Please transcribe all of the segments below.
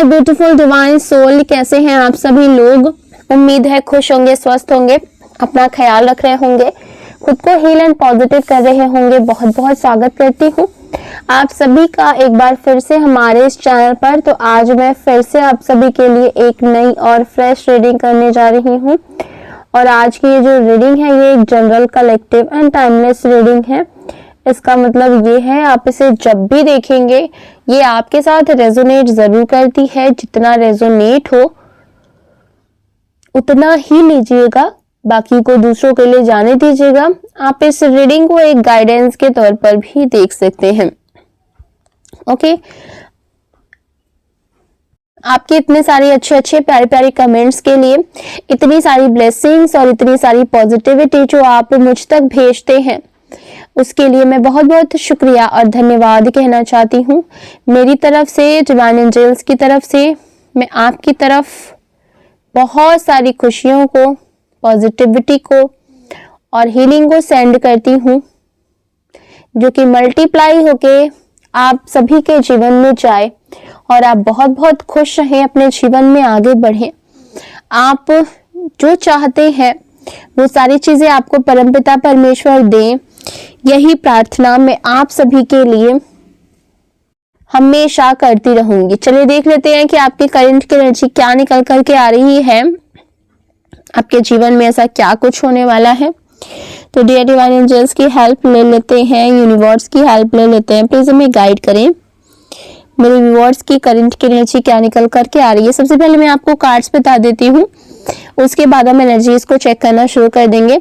My beautiful divine soul, कैसे हैं आप सभी लोग। उम्मीद है खुश होंगे, स्वस्थ होंगे, अपना ख्याल रख रहे होंगे, खुद को हील एंड पॉजिटिव कर रहे होंगे। बहुत बहुत स्वागत करती हूँ आप सभी का एक बार फिर से हमारे इस चैनल पर। तो आज मैं फिर से आप सभी के लिए एक नई और फ्रेश रीडिंग करने जा रही हूँ। और आज की ये जो रीडिंग है ये एक general, collective and timeless reading है। इसका मतलब ये है आप इसे जब भी देखेंगे ये आपके साथ रेजोनेट जरूर करती है। जितना रेजोनेट हो उतना ही लीजिएगा, बाकी को दूसरों के लिए जाने दीजिएगा। आप इस रीडिंग को एक गाइडेंस के तौर पर भी देख सकते हैं। ओके, आपके इतने सारे अच्छे प्यारे प्यारे कमेंट्स के लिए, इतनी सारी ब्लेसिंग्स और इतनी सारी पॉजिटिविटी जो आप मुझ तक भेजते हैं, उसके लिए मैं बहुत बहुत शुक्रिया और धन्यवाद कहना चाहती हूँ। मेरी तरफ से, डिवाइन एंजल्स की तरफ से मैं आपकी तरफ बहुत सारी खुशियों को, पॉजिटिविटी को और हीलिंग को सेंड करती हूँ, जो कि मल्टीप्लाई होके आप सभी के जीवन में जाए और आप बहुत बहुत खुश रहें, अपने जीवन में आगे बढ़ें। आप जो चाहते हैं वो सारी चीजें आपको परमपिता परमेश्वर दें, यही प्रार्थना मैं आप सभी के लिए हमेशा करती रहूंगी। चलिए देख लेते हैं कि आपके करंट की एनर्जी क्या निकल करके आ रही है, आपके जीवन में ऐसा क्या कुछ होने वाला है। तो डियर डिवाइन एंजल्स की हेल्प ले लेते हैं, यूनिवर्स की हेल्प ले लेते हैं। प्लीज हमें गाइड करें, मेरे व्यूअर्स की करंट की एनर्जी क्या निकल करके आ रही है। सबसे पहले मैं आपको कार्ड्स बता देती हूँ, उसके बाद हम एनर्जीज को चेक करना शुरू कर देंगे।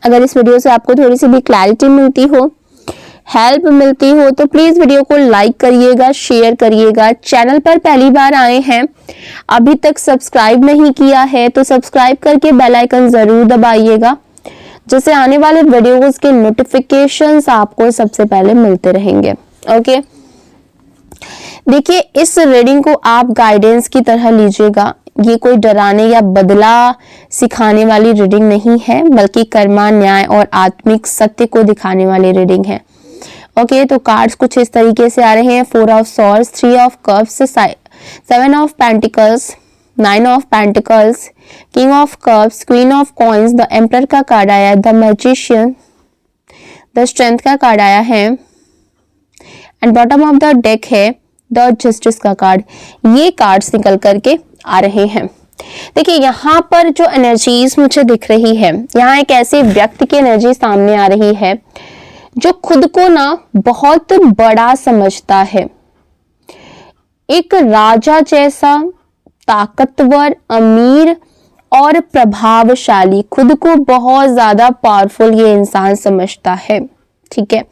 अगर इस वीडियो से आपको थोड़ी सी भी क्लैरिटी मिलती हो, हेल्प मिलती हो, तो प्लीज वीडियो को लाइक करिएगा, शेयर करिएगा। चैनल पर पहली बार आए हैं, अभी तक सब्सक्राइब नहीं किया है तो सब्सक्राइब करके बेल आइकन जरूर दबाइएगा, जिससे आने वाले वीडियोस के नोटिफिकेशंस आपको सबसे पहले मिलते रहेंगे। ओके, देखिए इस रीडिंग को आप गाइडेंस की तरह लीजिएगा। ये कोई डराने या बदला सिखाने वाली रीडिंग नहीं है, बल्कि कर्मा, न्याय और आत्मिक सत्य को दिखाने वाली रीडिंग है। ओके, तो कार्ड्स कुछ इस तरीके से आ रहे हैं। 4 of swords, 3 of cups, 7 of pentacles, 9 of pentacles, king of cups, queen of coins, the emperor का कार्ड आया है, द मैजिशियन, द स्ट्रेंथ का कार्ड आया है and bottom of the deck है द जस्टिस का कार्ड। ये कार्ड्स निकल करके आ रहे हैं। देखिए यहाँ पर जो एनर्जीज मुझे दिख रही है, यहाँ एक ऐसे व्यक्ति की एनर्जी सामने आ रही है जो खुद को ना बहुत बड़ा समझता है, एक राजा जैसा, ताकतवर, अमीर और प्रभावशाली, खुद को बहुत ज्यादा पावरफुल ये इंसान समझता है। ठीक है,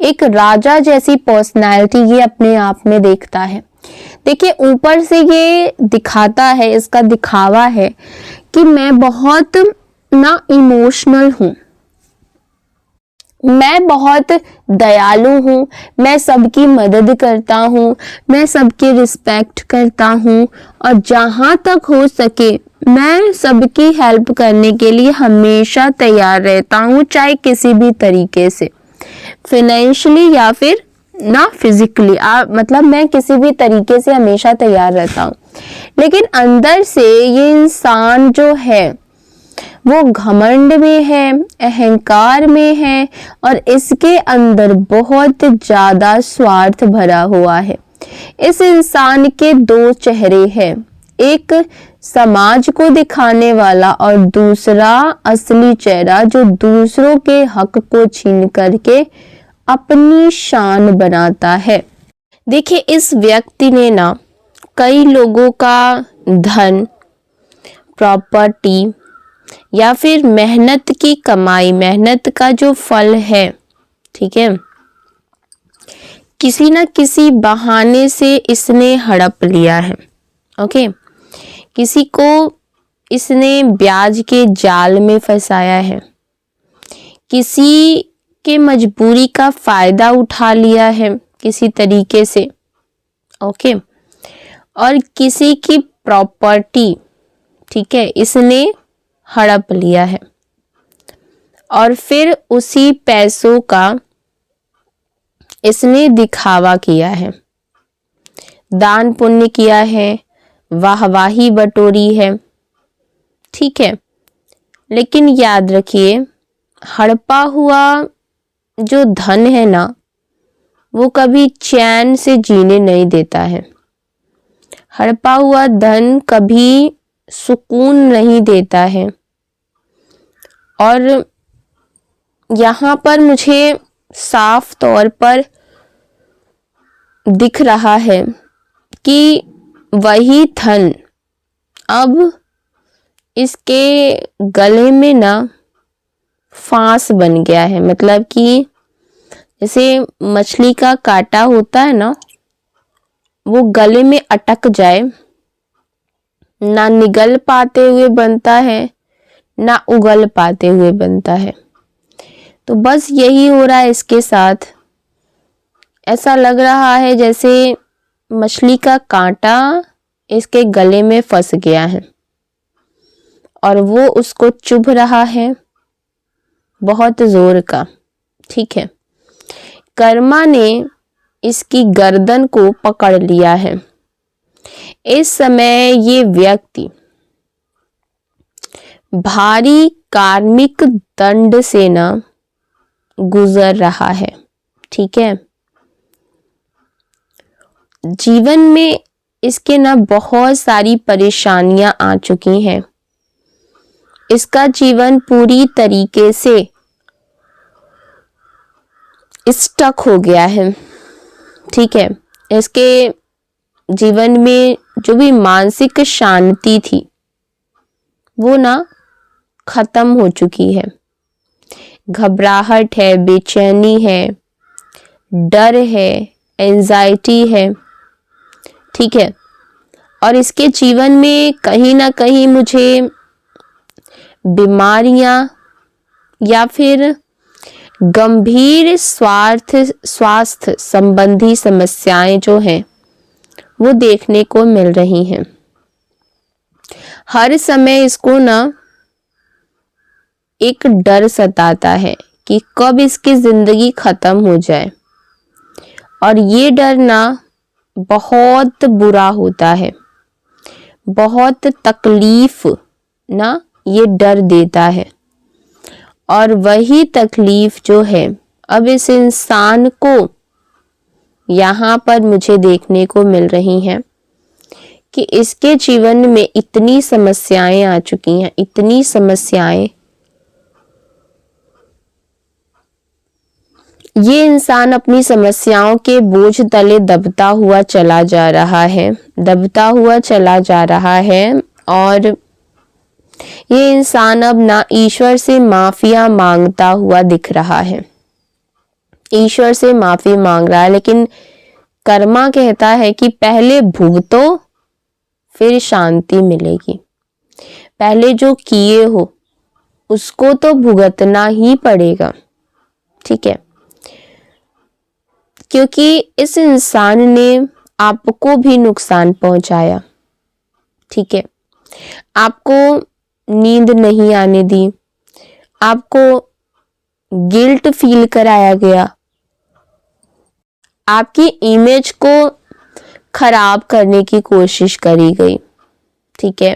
एक राजा जैसी पर्सनालिटी ये अपने आप में देखता है। देखिए ऊपर से ये दिखाता है, इसका दिखावा है कि मैं बहुत ना इमोशनल हूँ, मैं बहुत दयालु हूँ, मैं सबकी मदद करता हूँ, मैं सबकी रिस्पेक्ट करता हूँ और जहां तक हो सके मैं सबकी हेल्प करने के लिए हमेशा तैयार रहता हूँ, चाहे किसी भी तरीके से, फाइनेंशियली या फिर ना फिजिकली, मतलब मैं किसी भी तरीके से हमेशा तैयार रहता हूँ। लेकिन अंदर से ये इंसान जो है वो घमंड में है, अहंकार में है और इसके अंदर बहुत ज्यादा स्वार्थ भरा हुआ है। इस इंसान के 2 चेहरे हैं, एक समाज को दिखाने वाला और दूसरा असली चेहरा जो दूसरों के हक को छीन करके अपनी शान बनाता है। देखिए इस व्यक्ति ने ना कई लोगों का धन, प्रॉपर्टी या फिर मेहनत की कमाई, मेहनत का जो फल है, ठीक है, किसी ना किसी बहाने से इसने हड़प लिया है। ओके, किसी को इसने ब्याज के जाल में फंसाया है, किसी के मजबूरी का फायदा उठा लिया है किसी तरीके से। ओके, और किसी की प्रॉपर्टी, ठीक है, इसने हड़प लिया है और फिर उसी पैसों का इसने दिखावा किया है, दान पुण्य किया है, वाहवाही बटोरी है, ठीक है। लेकिन याद रखिए, हड़पा हुआ जो धन है ना, वो कभी चैन से जीने नहीं देता है। हड़पा हुआ धन कभी सुकून नहीं देता है। और यहाँ पर मुझे साफ तौर पर दिख रहा है कि वही धन अब इसके गले में ना फांस बन गया है। मतलब कि जैसे मछली का कांटा होता है ना, वो गले में अटक जाए, ना निगल पाते हुए बनता है, ना उगल पाते हुए बनता है। तो बस यही हो रहा है इसके साथ। ऐसा लग रहा है जैसे मछली का कांटा इसके गले में फंस गया है और वो उसको चुभ रहा है बहुत जोर का, ठीक है। कर्मा ने इसकी गर्दन को पकड़ लिया है। इस समय ये व्यक्ति भारी कार्मिक दंड से ना गुजर रहा है, ठीक है। जीवन में इसके ना बहुत सारी परेशानियां आ चुकी हैं। इसका जीवन पूरी तरीके से स्टक हो गया है, ठीक है। इसके जीवन में जो भी मानसिक शांति थी वो ना खत्म हो चुकी है। घबराहट है, बेचैनी है, डर है, एंजाइटी है, ठीक है। और इसके जीवन में कहीं ना कहीं मुझे बीमारियां या फिर गंभीर स्वास्थ्य संबंधी समस्याएं जो हैं वो देखने को मिल रही हैं। हर समय इसको ना एक डर सताता है कि कब इसकी जिंदगी खत्म हो जाए। और ये डर ना बहुत बुरा होता है, बहुत तकलीफ ना ये डर देता है। और वही तकलीफ जो है अब इस इंसान को यहाँ पर मुझे देखने को मिल रही हैं कि इसके जीवन में इतनी समस्याएं आ चुकी हैं, इतनी समस्याएं। ये इंसान अपनी समस्याओं के बोझ तले दबता हुआ चला जा रहा है, दबता हुआ चला जा रहा है। और ये इंसान अब ना ईश्वर से माफिया मांगता हुआ दिख रहा है, ईश्वर से माफी मांग रहा है। लेकिन कर्मा कहता है कि पहले भुगतो फिर शांति मिलेगी। पहले जो किए हो उसको तो भुगतना ही पड़ेगा, ठीक है। क्योंकि इस इंसान ने आपको भी नुकसान पहुंचाया, ठीक है। आपको नींद नहीं आने दी, आपको गिल्ट फील कराया गया, आपकी इमेज को खराब करने की कोशिश करी गई, ठीक है।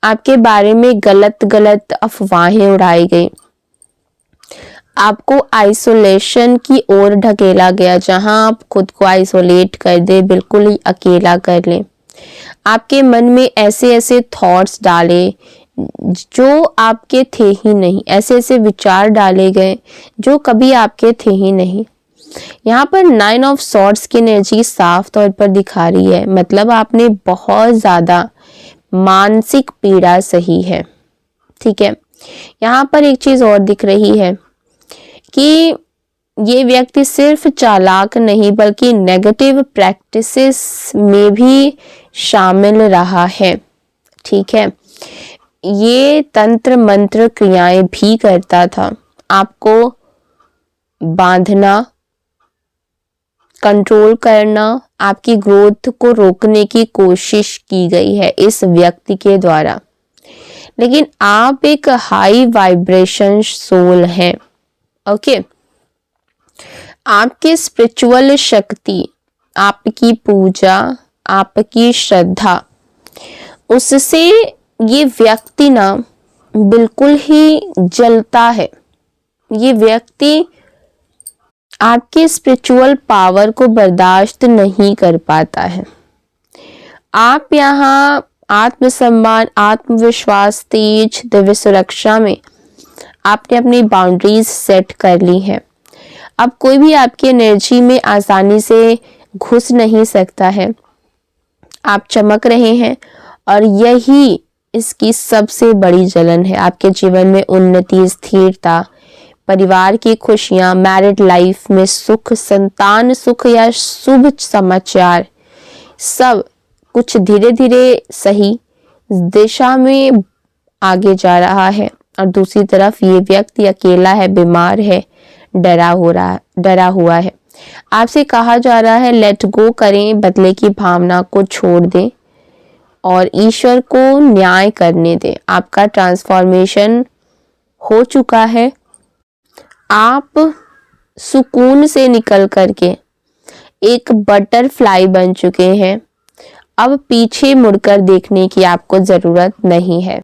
आपके बारे में गलत गलत अफवाहें उड़ाई गई, आपको आइसोलेशन की ओर ढकेला गया, जहां आप खुद को आइसोलेट कर दे, बिल्कुल ही अकेला कर लें। आपके मन में ऐसे ऐसे थॉट्स डाले जो आपके थे ही नहीं, ऐसे ऐसे विचार डाले गए जो कभी आपके थे ही नहीं। यहाँ पर 9 ऑफ सॉर्ड्स की एनर्जी साफ तौर पर दिखा रही है। मतलब आपने बहुत ज्यादा मानसिक पीड़ा सही है, ठीक है। यहाँ पर एक चीज और दिख रही है कि ये व्यक्ति सिर्फ चालाक नहीं बल्कि नेगेटिव प्रैक्टिसेस में भी शामिल रहा है, ठीक है। ये तंत्र मंत्र क्रियाएं भी करता था, आपको बांधना, कंट्रोल करना, आपकी ग्रोथ को रोकने की कोशिश की गई है इस व्यक्ति के द्वारा। लेकिन आप एक हाई वाइब्रेशन सोल हैं, ओके। आपकी स्पिरिचुअल शक्ति, आपकी पूजा, आपकी श्रद्धा उससे ये व्यक्ति ना बिल्कुल ही जलता है। ये व्यक्ति आपके स्पिरिचुअल पावर को बर्दाश्त नहीं कर पाता है। आप यहाँ आत्मसम्मान, आत्मविश्वास, तेज, दिव्य सुरक्षा में आपने अपनी बाउंड्रीज सेट कर ली है। अब कोई भी आपकी एनर्जी में आसानी से घुस नहीं सकता है। आप चमक रहे हैं और यही इसकी सबसे बड़ी जलन है। आपके जीवन में उन्नति, स्थिरता, परिवार की खुशियां, मैरिड लाइफ में सुख, संतान सुख या शुभ समाचार, सब कुछ धीरे धीरे सही दिशा में आगे जा रहा है। और दूसरी तरफ ये व्यक्ति अकेला है, बीमार है, डरा हुआ है। आपसे कहा जा रहा है लेट गो करें, बदले की भावना को छोड़ दें और ईश्वर को न्याय करने दें। आपका ट्रांसफॉर्मेशन हो चुका है। आप सुकून से निकल करके एक बटरफ्लाई बन चुके हैं। अब पीछे मुड़कर देखने की आपको जरूरत नहीं है।